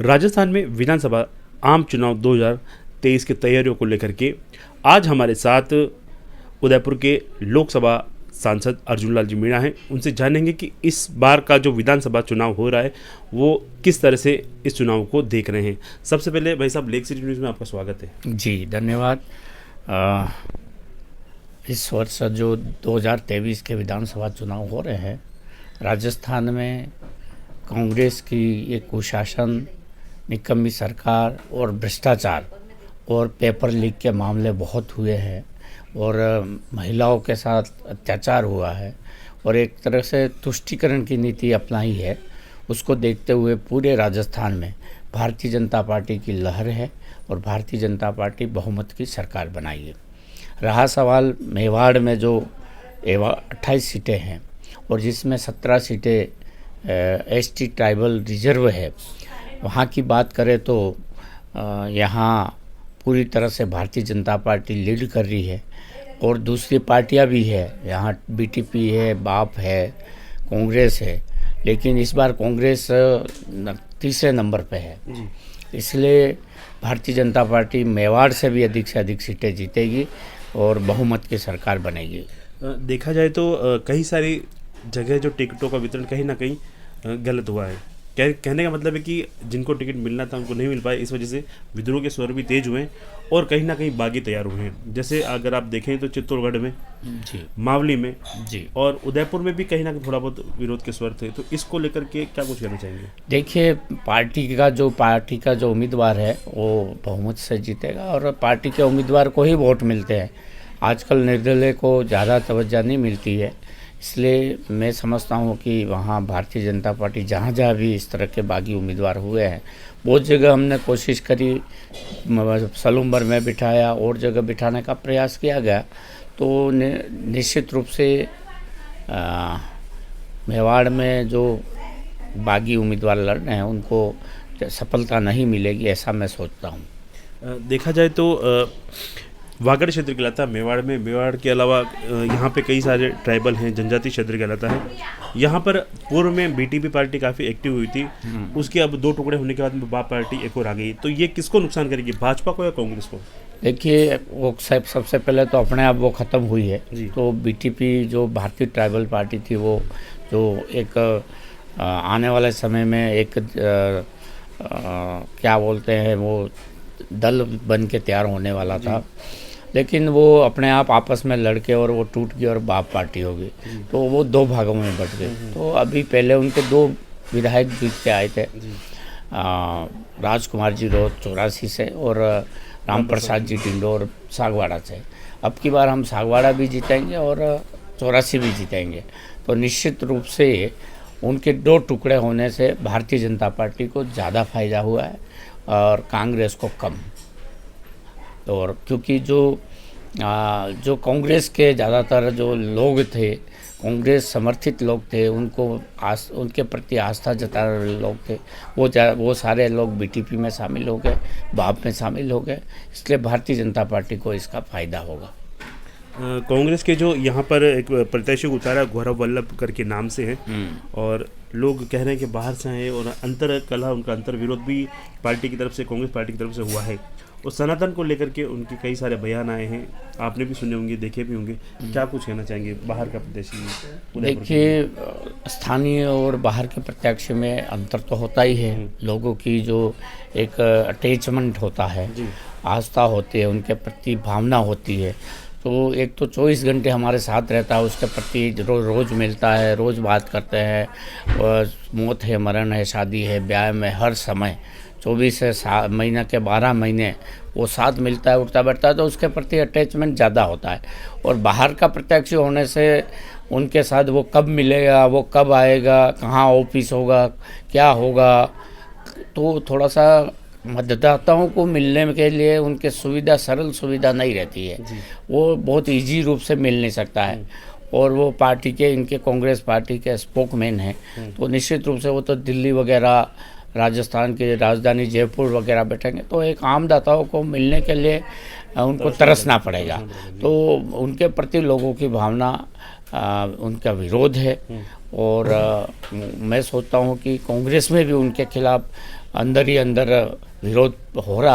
राजस्थान में विधानसभा आम चुनाव 2023 की तैयारियों को लेकर के आज हमारे साथ उदयपुर के लोकसभा सांसद अर्जुन लाल जी मीणा हैं। उनसे जानेंगे कि इस बार का जो विधानसभा चुनाव हो रहा है वो किस तरह से इस चुनाव को देख रहे हैं। सबसे पहले भाई साहब, लेक सिटी न्यूज़ में आपका स्वागत है। जी धन्यवाद। इस वर्ष जो 2023 के विधानसभा चुनाव हो रहे हैं, राजस्थान में कांग्रेस की एक कुशासन, निकम्मी सरकार और भ्रष्टाचार और पेपर लीक के मामले बहुत हुए हैं और महिलाओं के साथ अत्याचार हुआ है और एक तरह से तुष्टीकरण की नीति अपनाई है। उसको देखते हुए पूरे राजस्थान में भारतीय जनता पार्टी की लहर है और भारतीय जनता पार्टी बहुमत की सरकार बनाई है। रहा सवाल मेवाड़ में जो 28 सीटें हैं और जिसमें 17 सीटें एसटी ट्राइबल रिजर्व है, वहाँ की बात करें तो यहाँ पूरी तरह से भारतीय जनता पार्टी लीड कर रही है और दूसरी पार्टियाँ भी है। यहाँ बीटीपी है, बाप है, कांग्रेस है, लेकिन इस बार कांग्रेस तीसरे नंबर पे है। इसलिए भारतीय जनता पार्टी मेवाड़ से भी अधिक सीटें जीतेगी और बहुमत की सरकार बनेगी। देखा जाए तो कई सारी जगह जो टिकटों का वितरण कहीं ना कहीं गलत हुआ है। कहने का मतलब है कि जिनको टिकट मिलना था उनको नहीं मिल पाए, इस वजह से विद्रोह के स्वर भी तेज हुए हैं और कहीं ना कहीं बागी तैयार हुए हैं। जैसे अगर आप देखें तो चित्तौड़गढ़ में जी, मावली में जी और उदयपुर में भी कहीं ना कहीं थोड़ा बहुत विरोध के स्वर थे। तो इसको लेकर के क्या कुछ कहना चाहेंगे? देखिए, पार्टी का जो उम्मीदवार है वो बहुमत से जीतेगा और पार्टी के उम्मीदवार को ही वोट मिलते हैं। आजकल निर्दलीय को ज़्यादा तवज्जो नहीं मिलती है, इसलिए मैं समझता हूँ कि वहाँ भारतीय जनता पार्टी जहाँ जहाँ भी इस तरह के बागी उम्मीदवार हुए हैं, बहुत जगह हमने कोशिश करी, सलूम्बर में बिठाया और जगह बिठाने का प्रयास किया गया, तो निश्चित रूप से मेवाड़ में जो बागी उम्मीदवार लड़ रहे हैं उनको सफलता नहीं मिलेगी, ऐसा मैं सोचता हूँ। देखा जाए तो वागड़ क्षेत्र कहलाता है मेवाड़ में। मेवाड़ के अलावा यहाँ पे कई सारे ट्राइबल हैं, जनजाति क्षेत्र कहलाता है। यहाँ पर पूर्व में बीटीपी पार्टी काफ़ी एक्टिव हुई थी, उसके अब 2 टुकड़े होने के बाद में बाप पार्टी एक और आ गई। तो ये किसको नुकसान करेगी, भाजपा को या कांग्रेस को? देखिए, वो सबसे पहले तो अपने आप वो ख़त्म हुई है। तो बीटीपी जो भारतीय ट्राइबल पार्टी थी, वो जो एक आने वाले समय में एक क्या बोलते हैं, वो दल बन के तैयार होने वाला था, लेकिन वो अपने आप आपस में लड़के और वो टूट गई और बाप पार्टी हो गई, तो वो 2 भागों में बट गए। तो अभी पहले उनके 2 विधायक जीत के आए थे, राजकुमार जी रोज 84 से और राम प्रसाद जी टिंडोर सागवाड़ा से। अब की बार हम सागवाड़ा भी जीतेंगे और 84 भी जीतेंगे। तो निश्चित रूप से उनके 2 टुकड़े होने से भारतीय जनता पार्टी को ज़्यादा फायदा हुआ है और कांग्रेस को कम। और क्योंकि जो कांग्रेस के ज़्यादातर जो लोग थे, कांग्रेस समर्थित लोग थे, उनके प्रति आस्था जताने वाले लोग थे, वो सारे लोग बीटीपी में शामिल हो गए, बाप में शामिल हो गए, इसलिए भारतीय जनता पार्टी को इसका फ़ायदा होगा। कांग्रेस के जो यहाँ पर एक प्रत्याशी उतारा गौरव वल्लभ करके नाम से है और लोग कह रहे हैं कि बाहर से हैं और अंतर कलह, उनका अंतर विरोध भी पार्टी की तरफ से, कांग्रेस पार्टी की तरफ से हुआ है और सनातन को लेकर के उनके कई सारे बयान आए हैं, आपने भी सुने होंगे, देखे भी होंगे। क्या कुछ कहना चाहेंगे बाहर का प्रत्याशी? देखिए, स्थानीय और बाहर के प्रत्याशी में अंतर तो होता ही है। लोगों की जो एक अटैचमेंट होता है, आस्था होती है, उनके प्रति भावना होती है। तो एक तो 24 घंटे हमारे साथ रहता है, उसके प्रति रोज़ मिलता है, रोज़ बात करते हैं, और मौत है, मरण है, शादी है, ब्याह में हर समय 24 से महीना के 12 महीने वो साथ मिलता है, उठता बैठता है, तो उसके प्रति अटैचमेंट ज़्यादा होता है। और बाहर का प्रत्यक्ष होने से उनके साथ वो कब मिलेगा, वो कब आएगा, कहाँ ऑफिस होगा, क्या होगा, तो थोड़ा सा मतदाताओं को मिलने के लिए उनके सरल सुविधा नहीं रहती है। वो बहुत इजी रूप से मिल नहीं सकता है और वो पार्टी के, इनके कांग्रेस पार्टी के स्पोकमैन हैं, तो निश्चित रूप से वो तो दिल्ली वगैरह, राजस्थान की राजधानी जयपुर वगैरह बैठेंगे, तो एक आम दाताओं को मिलने के लिए उनको तरसना पड़ेगा। तो उनके प्रति लोगों की भावना, उनका विरोध है और मैं सोचता हूँ कि कांग्रेस में भी उनके खिलाफ अंदर ही अंदर विरोध हो रहा